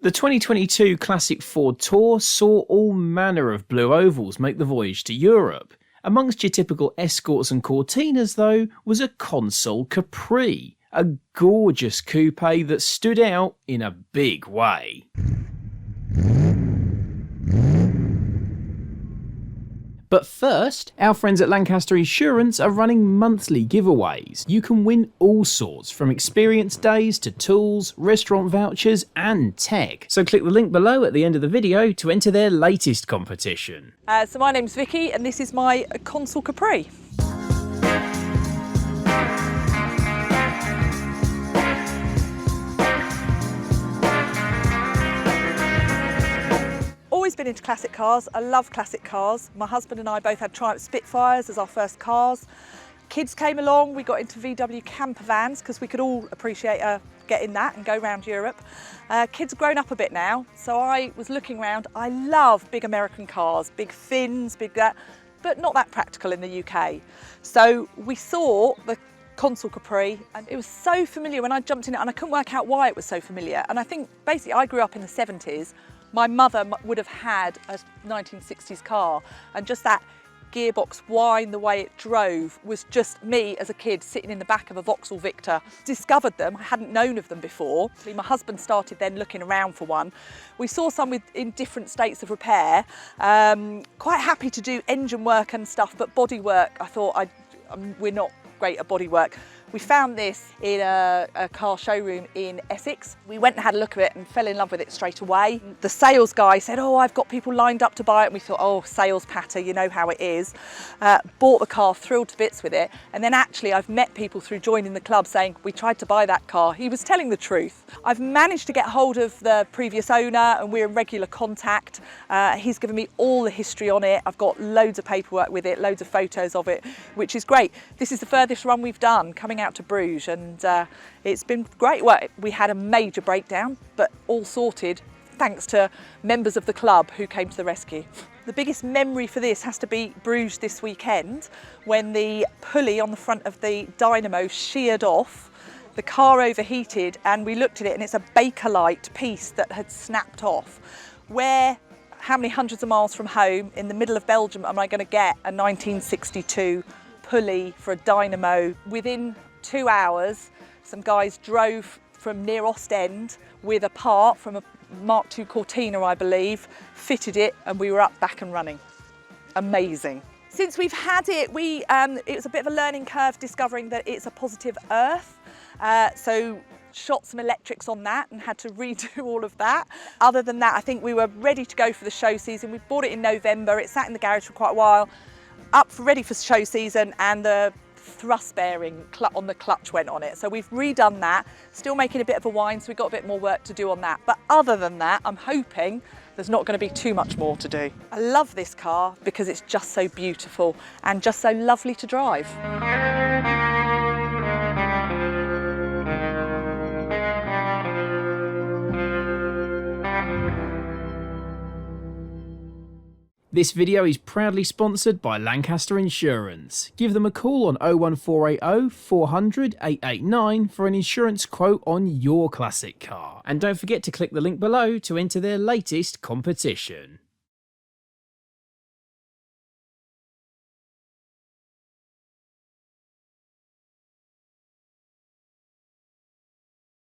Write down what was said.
The 2022 classic Ford Tour saw all manner of blue ovals make the voyage to Europe. Amongst your typical Escorts and Cortinas, though, was a Consul Capri, a gorgeous coupe that stood out in a big way. But first, our friends at Lancaster Insurance are running monthly giveaways. You can win all sorts, from experience days to tools, restaurant vouchers and tech. So click the link below at the end of the video to enter their latest competition. So my name's Vicky and this is my Consul Capri. Always been into classic cars. I love classic cars. My husband and I both had Triumph Spitfires as our first cars. Kids came along, we got into VW camper vans because we could all appreciate getting that and go around Europe. Kids have grown up a bit now, so I was looking around. I love big American cars, big fins, big that, but not that practical in the UK. So we saw the Consul Capri and it was so familiar when I jumped in it, and I couldn't work out why it was so familiar. And I think basically I grew up in the 70s. My mother would have had a 1960s car, and just that gearbox whine, the way it drove, was just me as a kid sitting in the back of a Vauxhall Victor. Discovered them, I hadn't known of them before. My husband started then looking around for one. We saw some in different states of repair. Quite happy to do engine work and stuff, but body work, I thought we're not great at body work. We found this in a car showroom in Essex. We went and had a look at it and fell in love with it straight away. The sales guy said, oh, I've got people lined up to buy it. And we thought, oh, sales patter, you know how it is. Bought the car, thrilled to bits with it. And then actually I've met people through joining the club saying, we tried to buy that car. He was telling the truth. I've managed to get hold of the previous owner and we're in regular contact. He's given me all the history on it. I've got loads of paperwork with it, loads of photos of it, which is great. This is the furthest run we've done, coming out to Bruges, and it's been great. Well, we had a major breakdown, but all sorted thanks to members of the club who came to the rescue. The biggest memory for this has to be Bruges this weekend, when the pulley on the front of the dynamo sheared off, the car overheated, and we looked at it and it's a Bakelite piece that had snapped off. How many hundreds of miles from home in the middle of Belgium am I going to get a 1962 pulley for a dynamo? Within 2 hours, some guys drove from near Ostend with a part from a Mark II Cortina, I believe, fitted it, and we were up, back and running. Amazing. Since we've had it, it was a bit of a learning curve discovering that it's a positive earth. So shot some electrics on that and had to redo all of that. Other than that, I think we were ready to go for the show season. We bought it in November. It sat in the garage for quite a while, ready for show season, and the thrust bearing on the clutch went on it. So we've redone that, still making a bit of a whine, so we've got a bit more work to do on that. But other than that, I'm hoping there's not going to be too much more to do. I love this car because it's just so beautiful and just so lovely to drive. This video is proudly sponsored by Lancaster Insurance. Give them a call on 01480 400 889 for an insurance quote on your classic car. And don't forget to click the link below to enter their latest competition.